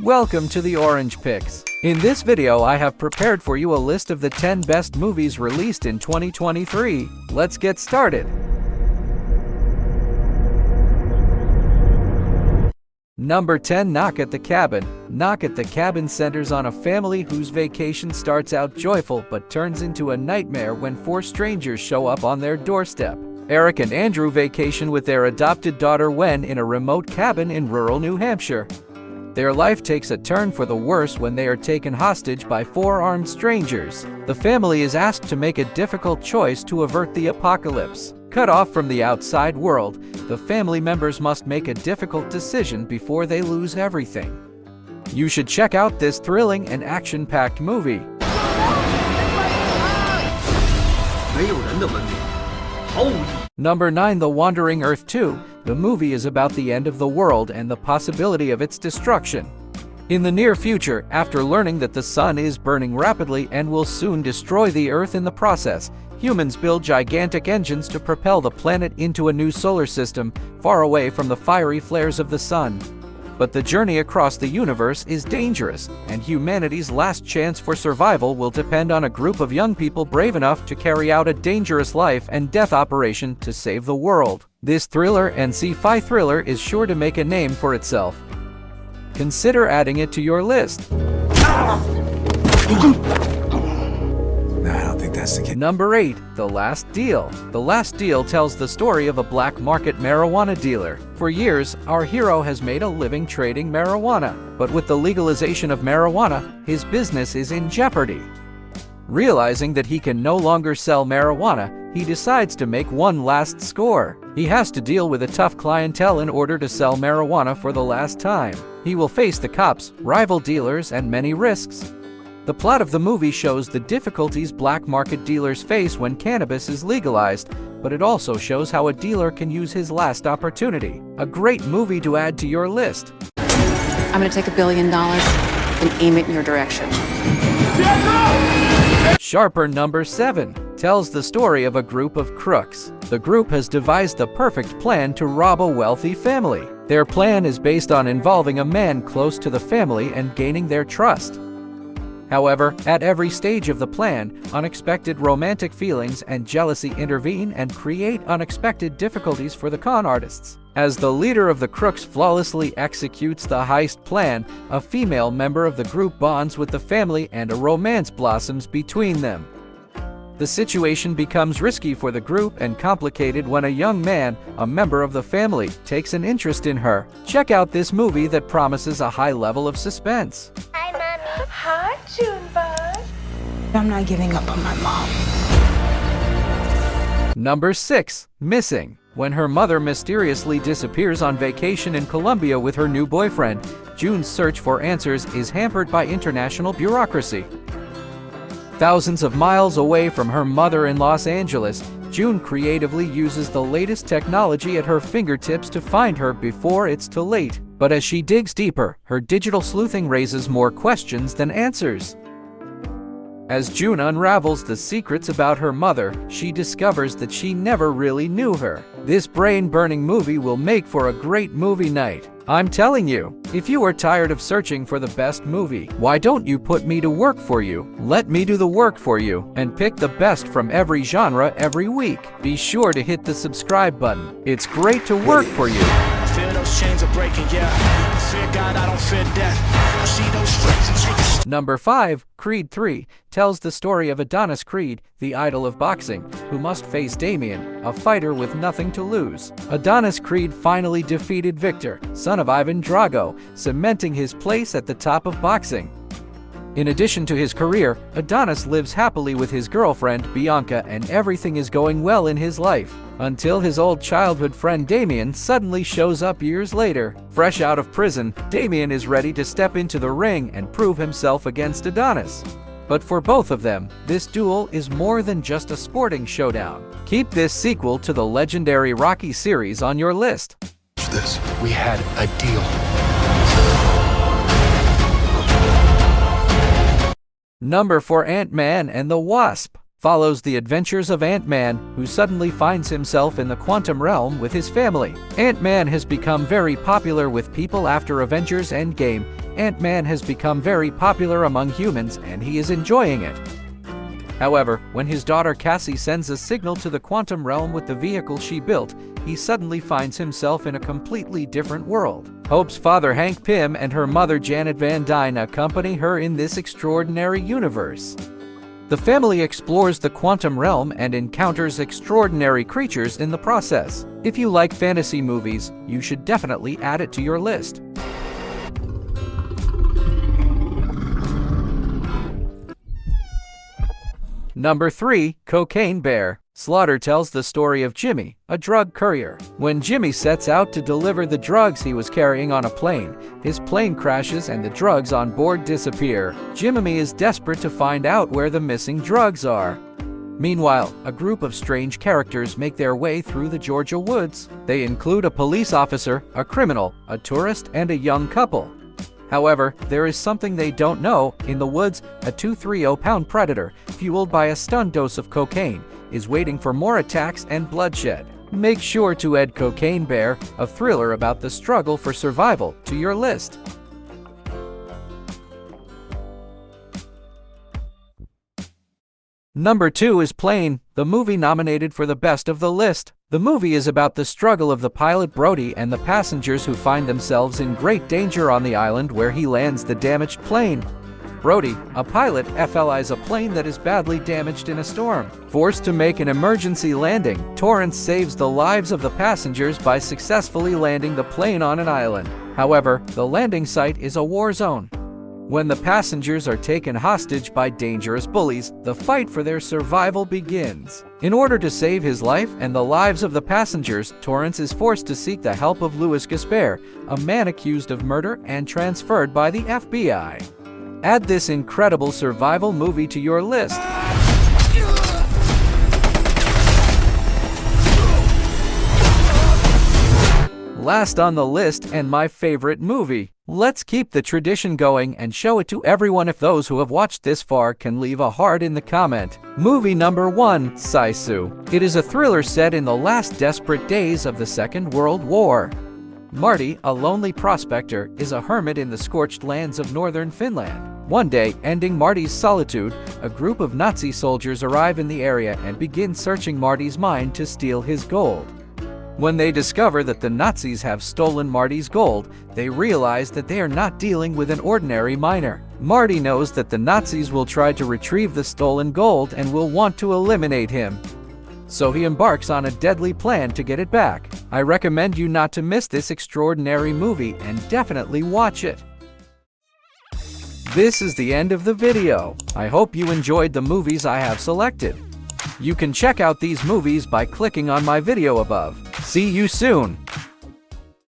Welcome to the Orange Picks. In this video I have prepared for you a list of the 10 best movies released in 2023. Let's get started. Number 10. Knock at the Cabin. Knock at the Cabin centers on a family whose vacation starts out joyful but turns into a nightmare when four strangers show up on their doorstep. Eric and Andrew vacation with their adopted daughter Wen in a remote cabin in rural New Hampshire. Their life takes a turn for the worse when they are taken hostage by four armed strangers. The family is asked to make a difficult choice to avert the apocalypse. Cut off from the outside world, the family members must make a difficult decision before they lose everything. You should check out this thrilling and action-packed movie. Number 9. The Wandering Earth 2. The movie is about the end of the world and the possibility of its destruction. In the near future, after learning that the sun is burning rapidly and will soon destroy the Earth in the process, humans build gigantic engines to propel the planet into a new solar system, far away from the fiery flares of the sun. But the journey across the universe is dangerous, and humanity's last chance for survival will depend on a group of young people brave enough to carry out a dangerous life and death operation to save the world. This thriller and sci-fi thriller is sure to make a name for itself. Consider adding it to your list. Number 8. The Last Deal. The Last Deal tells the story of a black market marijuana dealer. For years, our hero has made a living trading marijuana, but with the legalization of marijuana, his business is in jeopardy. Realizing that he can no longer sell marijuana, he decides to make one last score. He has to deal with a tough clientele in order to sell marijuana for the last time. He will face the cops, rival dealers, and many risks. The plot of the movie shows the difficulties black market dealers face when cannabis is legalized, but it also shows how a dealer can use his last opportunity. A great movie to add to your list. I'm gonna take $1 billion and aim it in your direction. Sharper. Number 7 tells the story of a group of crooks. The group has devised the perfect plan to rob a wealthy family. Their plan is based on involving a man close to the family and gaining their trust. However, at every stage of the plan, unexpected romantic feelings and jealousy intervene and create unexpected difficulties for the con artists. As the leader of the crooks flawlessly executes the heist plan, a female member of the group bonds with the family and a romance blossoms between them. The situation becomes risky for the group and complicated when a young man, a member of the family, takes an interest in her. Check out this movie that promises a high level of suspense. Hi, Mommy. Hi, Junebug. I'm not giving up on my mom. Number 6. Missing. When her mother mysteriously disappears on vacation in Colombia with her new boyfriend, June's search for answers is hampered by international bureaucracy. Thousands of miles away from her mother in Los Angeles, June creatively uses the latest technology at her fingertips to find her before it's too late. But as she digs deeper, her digital sleuthing raises more questions than answers. As June unravels the secrets about her mother, she discovers that she never really knew her. This brain-burning movie will make for a great movie night. I'm telling you, if you are tired of searching for the best movie, why don't you put me to work for you? Let me do the work for you and pick the best from every genre every week. Be sure to hit the subscribe button. It's great to work for you. I feel those chains are breaking, yeah. I fear God, I don't fear death. I see those stripes and take a Number 5. Creed 3 tells the story of Adonis Creed, the idol of boxing, who must face Damien, a fighter with nothing to lose. Adonis Creed finally defeated Victor, son of Ivan Drago, cementing his place at the top of boxing. In addition to his career, Adonis lives happily with his girlfriend, Bianca, and everything is going well in his life. Until his old childhood friend Damien suddenly shows up years later. Fresh out of prison, Damien is ready to step into the ring and prove himself against Adonis. But for both of them, this duel is more than just a sporting showdown. Keep this sequel to the legendary Rocky series on your list. We had a deal. Number 4. Ant-Man and the Wasp. follows the adventures of Ant-Man, who suddenly finds himself in the quantum realm with his family. Ant-Man has become very popular with people after Avengers Endgame. Ant-Man has become very popular among humans, and he is enjoying it. However, when his daughter Cassie sends a signal to the quantum realm with the vehicle she built, he suddenly finds himself in a completely different world. Hope's father Hank Pym and her mother Janet Van Dyne accompany her in this extraordinary universe. The family explores the quantum realm and encounters extraordinary creatures in the process. If you like fantasy movies, you should definitely add it to your list. Number 3. Cocaine Bear. Slaughter tells the story of Jimmy, a drug courier. When Jimmy sets out to deliver the drugs he was carrying on a plane, his plane crashes and the drugs on board disappear. Jimmy is desperate to find out where the missing drugs are. Meanwhile, a group of strange characters make their way through the Georgia woods. They include a police officer, a criminal, a tourist, and a young couple. However, there is something they don't know. In the woods, a 230-pound predator, fueled by a stun dose of cocaine, is waiting for more attacks and bloodshed. Make sure to add Cocaine Bear, a thriller about the struggle for survival, to your list. Number 2 is Plane, the movie nominated for the best of the list. The movie is about the struggle of the pilot Brody and the passengers who find themselves in great danger on the island where he lands the damaged plane. Brody, a pilot, flies a plane that is badly damaged in a storm. Forced to make an emergency landing, Torrance saves the lives of the passengers by successfully landing the plane on an island. However, the landing site is a war zone. When the passengers are taken hostage by dangerous bullies, the fight for their survival begins. In order to save his life and the lives of the passengers, Torrance is forced to seek the help of Louis Gaspar, a man accused of murder and transferred by the FBI. Add this incredible survival movie to your list. Last on the list, and my favorite movie. Let's keep the tradition going and show it to everyone. If those who have watched this far can leave a heart in the comment. Movie number 1, Sisu. It is a thriller set in the last desperate days of the Second World War. Marty, a lonely prospector, is a hermit in the scorched lands of northern Finland. One day, ending Marty's solitude, a group of Nazi soldiers arrive in the area and begin searching Marty's mine to steal his gold. When they discover that the Nazis have stolen Marty's gold, they realize that they are not dealing with an ordinary miner. Marty knows that the Nazis will try to retrieve the stolen gold and will want to eliminate him. So he embarks on a deadly plan to get it back. I recommend you not to miss this extraordinary movie and definitely watch it. This is the end of the video. I hope you enjoyed the movies I have selected. You can check out these movies by clicking on my video above. See you soon!